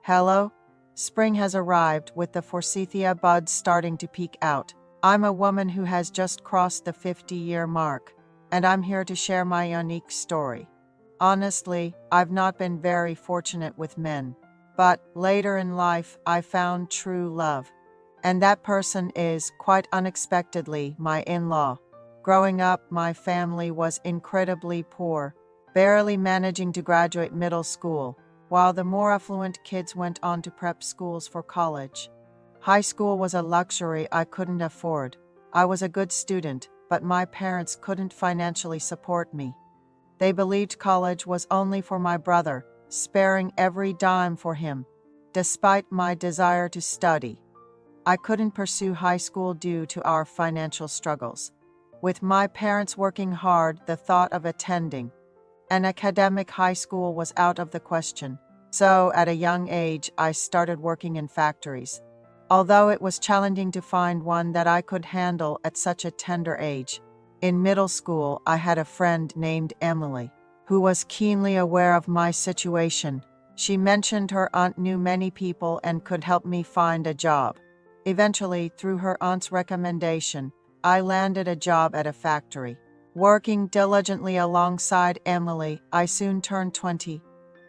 Hello? Spring has arrived with the forsythia buds starting to peek out. I'm a woman who has just crossed the 50-year mark, and I'm here to share my unique story. Honestly, I've not been very fortunate with men, but later in life I found true love. And that person is, quite unexpectedly, my in-law. Growing up, my family was incredibly poor, barely managing to graduate middle school, while the more affluent kids went on to prep schools for college. High school was a luxury I couldn't afford. I was a good student, but my parents couldn't financially support me. They believed college was only for my brother, sparing every dime for him, despite my desire to study. I couldn't pursue high school due to our financial struggles. With my parents working hard, the thought of attending an academic high school was out of the question. So, at a young age, I started working in factories. Although it was challenging to find one that I could handle at such a tender age. In middle school, I had a friend named Emily, who was keenly aware of my situation. She mentioned her aunt knew many people and could help me find a job. Eventually, through her aunt's recommendation, I landed a job at a factory. Working diligently alongside Emily, I soon turned 20.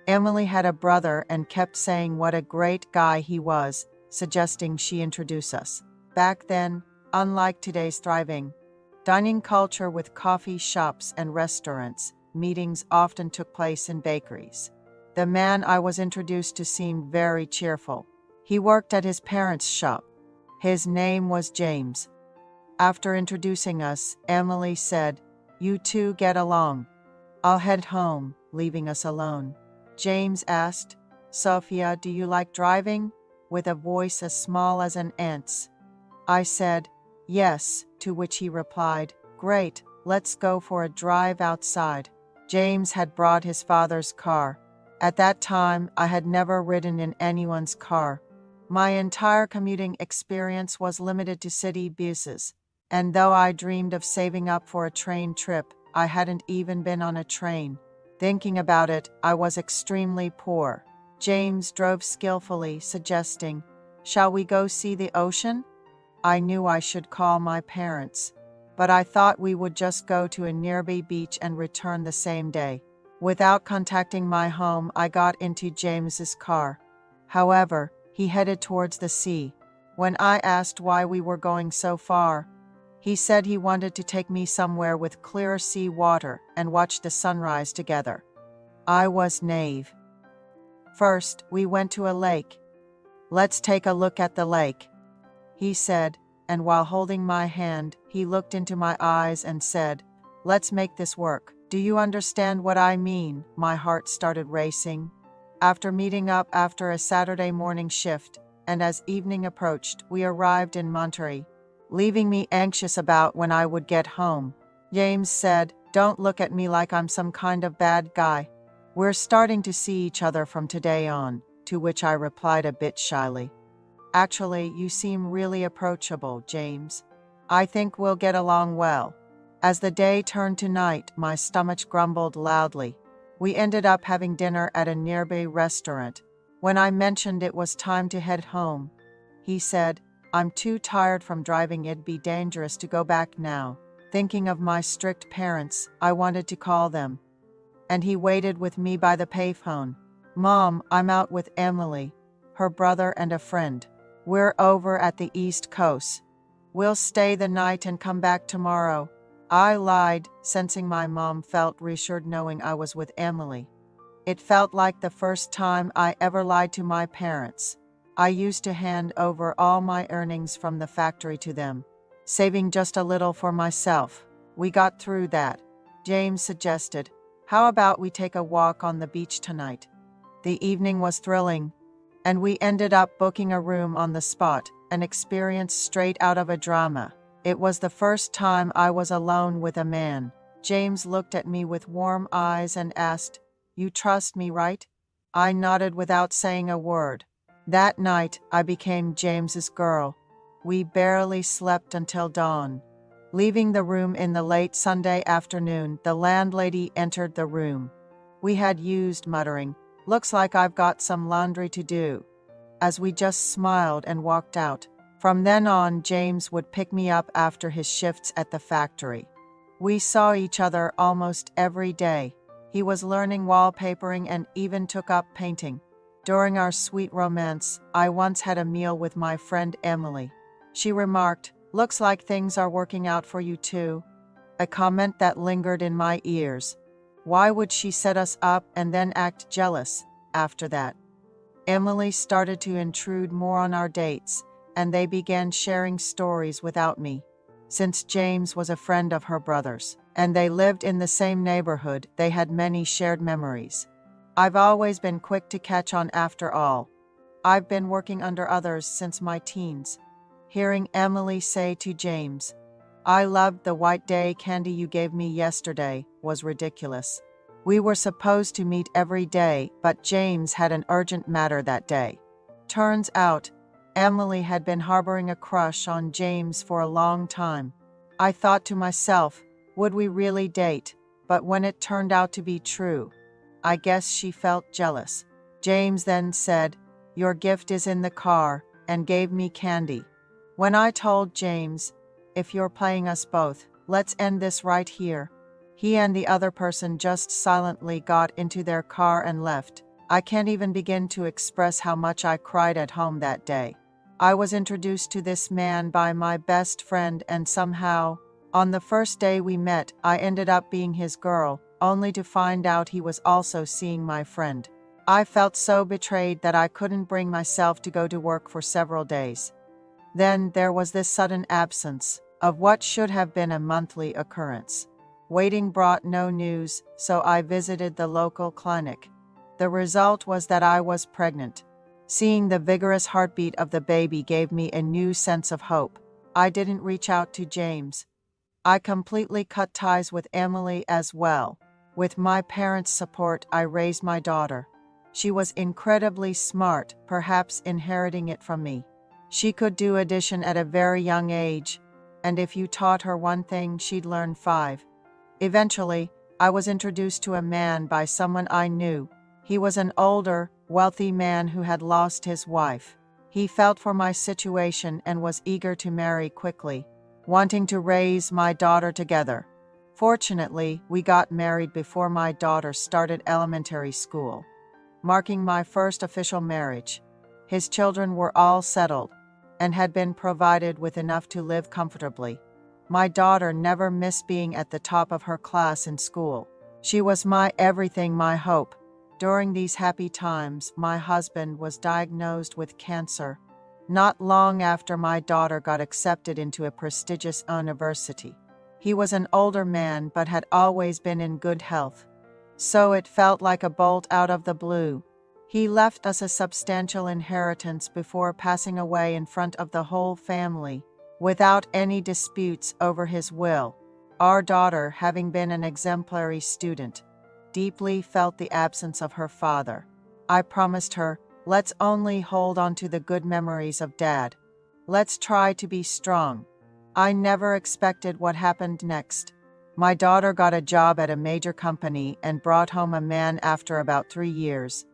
Emily had a brother and kept saying what a great guy he was, suggesting she introduce us. Back then, unlike today's thriving dining culture with coffee shops and restaurants, meetings often took place in bakeries. The man I was introduced to seemed very cheerful. He worked at his parents' shop. His name was James. After introducing us, Emily said, "You two get along. I'll head home," leaving us alone. James asked, "Sophia, do you like driving?" with a voice as small as an ant's. I said, "Yes," to which he replied, "Great, let's go for a drive outside." James had brought his father's car. At that time, I had never ridden in anyone's car. My entire commuting experience was limited to city buses, and though I dreamed of saving up for a train trip, I hadn't even been on a train. Thinking about it, I was extremely poor. James drove skillfully, suggesting, "Shall we go see the ocean?" I knew I should call my parents, but I thought we would just go to a nearby beach and return the same day. Without contacting my home, I got into James's car. However, he headed towards the sea. When I asked why we were going so far, he said he wanted to take me somewhere with clear sea water and watch the sunrise together. I was naive. First, we went to a lake. "Let's take a look at the lake," he said, and while holding my hand, he looked into my eyes and said, "Let's make this work." Do you understand what I mean? My heart started racing. After meeting up after a Saturday morning shift, and as evening approached, we arrived in Monterey, leaving me anxious about when I would get home. James said, "Don't look at me like I'm some kind of bad guy. We're starting to see each other from today on," to which I replied a bit shyly, "Actually, you seem really approachable, James. I think we'll get along well." As the day turned to night, my stomach grumbled loudly. We ended up having dinner at a nearby restaurant. When I mentioned it was time to head home, he said, "I'm too tired from driving, it'd be dangerous to go back now." Thinking of my strict parents, I wanted to call them, and he waited with me by the payphone. "Mom, I'm out with Emily, her brother and a friend. We're over at the East Coast. We'll stay the night and come back tomorrow." I lied, sensing my mom felt reassured knowing I was with Emily. It felt like the first time I ever lied to my parents. I used to hand over all my earnings from the factory to them, saving just a little for myself. We got through that. James suggested, "How about we take a walk on the beach tonight?" The evening was thrilling, and we ended up booking a room on the spot, an experience straight out of a drama. It was the first time I was alone with a man. James looked at me with warm eyes and asked, "You trust me, right?" I nodded without saying a word. That night, I became James's girl. We barely slept until dawn. Leaving the room in the late Sunday afternoon, the landlady entered the room. We had used, muttering, Looks like I've got some laundry to do. As we just smiled and walked out. From then on, James would pick me up after his shifts at the factory. We saw each other almost every day. He was learning wallpapering and even took up painting. During our sweet romance, I once had a meal with my friend Emily. She remarked, "Looks like things are working out for you too." A comment that lingered in my ears. Why would she set us up and then act jealous after that? Emily started to intrude more on our dates, and they began sharing stories without me. Since James was a friend of her brother's, and they lived in the same neighborhood, they had many shared memories. I've always been quick to catch on after all. I've been working under others since my teens. Hearing Emily say to James, "I loved the white day candy you gave me yesterday," was ridiculous. We were supposed to meet every day, but James had an urgent matter that day. Turns out, Emily had been harboring a crush on James for a long time. I thought to myself, would we really date? But when it turned out to be true, I guess she felt jealous. James then said, "Your gift is in the car," and gave me candy. When I told James, "If you're playing us both, let's end this right here," he and the other person just silently got into their car and left. I can't even begin to express how much I cried at home that day. I was introduced to this man by my best friend, and somehow, on the first day we met, I ended up being his girl, only to find out he was also seeing my friend. I felt so betrayed that I couldn't bring myself to go to work for several days. Then there was this sudden absence of what should have been a monthly occurrence. Waiting brought no news, so I visited the local clinic. The result was that I was pregnant. Seeing the vigorous heartbeat of the baby gave me a new sense of hope. I didn't reach out to James. I completely cut ties with Emily as well. With my parents' support, I raised my daughter. She was incredibly smart, perhaps inheriting it from me. She could do addition at a very young age, and if you taught her one thing, she'd learn 5. Eventually, I was introduced to a man by someone I knew. He was an older, wealthy man who had lost his wife. He felt for my situation and was eager to marry quickly, wanting to raise my daughter together. Fortunately, we got married before my daughter started elementary school, marking my first official marriage. His children were all settled and had been provided with enough to live comfortably. My daughter never missed being at the top of her class in school. She was my everything, my hope. During these happy times, my husband was diagnosed with cancer, not long after my daughter got accepted into a prestigious university. He was an older man but had always been in good health, so it felt like a bolt out of the blue. He left us a substantial inheritance before passing away in front of the whole family, without any disputes over his will. Our daughter, having been an exemplary student, deeply felt the absence of her father. I promised her, "Let's only hold on to the good memories of Dad. Let's try to be strong." I never expected what happened next. My daughter got a job at a major company and brought home a man after about 3 years,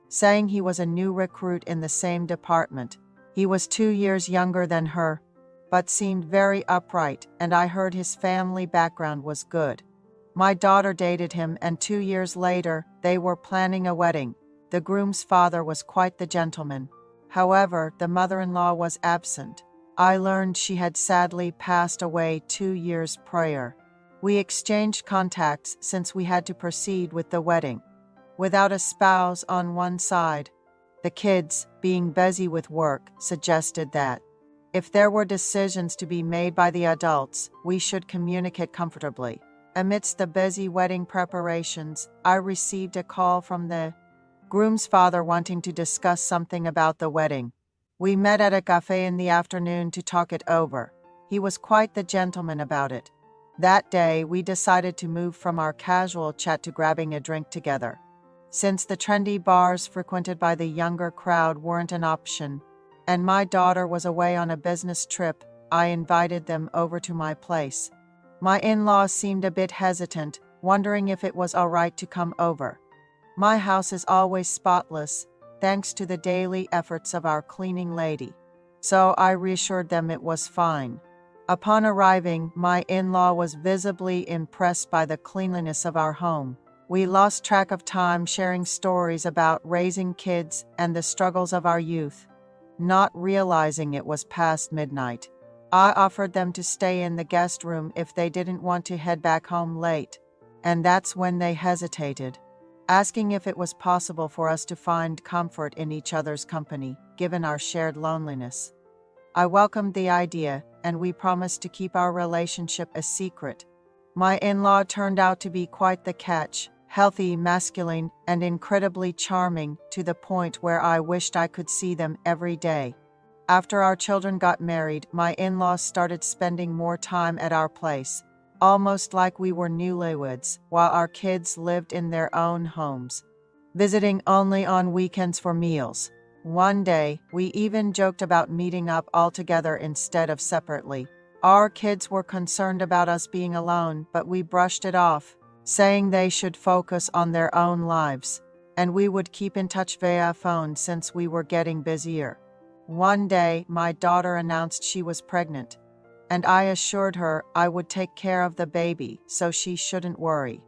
saying he was a new recruit in the same department. He was 2 years younger than her, but seemed very upright, and I heard his family background was good. My daughter dated him, and 2 years later, they were planning a wedding. The groom's father was quite the gentleman. However, the mother-in-law was absent. I learned she had sadly passed away 2 years prior. We exchanged contacts since we had to proceed with the wedding. Without a spouse on one side, the kids, being busy with work, suggested that if there were decisions to be made by the adults, we should communicate comfortably. Amidst the busy wedding preparations, I received a call from the groom's father wanting to discuss something about the wedding. We met at a cafe in the afternoon to talk it over. He was quite the gentleman about it. That day, we decided to move from our casual chat to grabbing a drink together. Since the trendy bars frequented by the younger crowd weren't an option, and my daughter was away on a business trip, I invited them over to my place. My in-laws seemed a bit hesitant, wondering if it was all right to come over. My house is always spotless, thanks to the daily efforts of our cleaning lady. So I reassured them it was fine. Upon arriving, my in-law was visibly impressed by the cleanliness of our home. We lost track of time sharing stories about raising kids and the struggles of our youth, not realizing it was past midnight. I offered them to stay in the guest room if they didn't want to head back home late, and that's when they hesitated, asking if it was possible for us to find comfort in each other's company, given our shared loneliness. I welcomed the idea, and we promised to keep our relationship a secret. My in-law turned out to be quite the catch, healthy, masculine, and incredibly charming, to the point where I wished I could see them every day. After our children got married, my in-laws started spending more time at our place, almost like we were newlyweds, while our kids lived in their own homes, visiting only on weekends for meals. One day, we even joked about meeting up all together instead of separately. Our kids were concerned about us being alone, but we brushed it off, saying they should focus on their own lives, and we would keep in touch via phone since we were getting busier. One day, my daughter announced she was pregnant, and I assured her I would take care of the baby, so she shouldn't worry.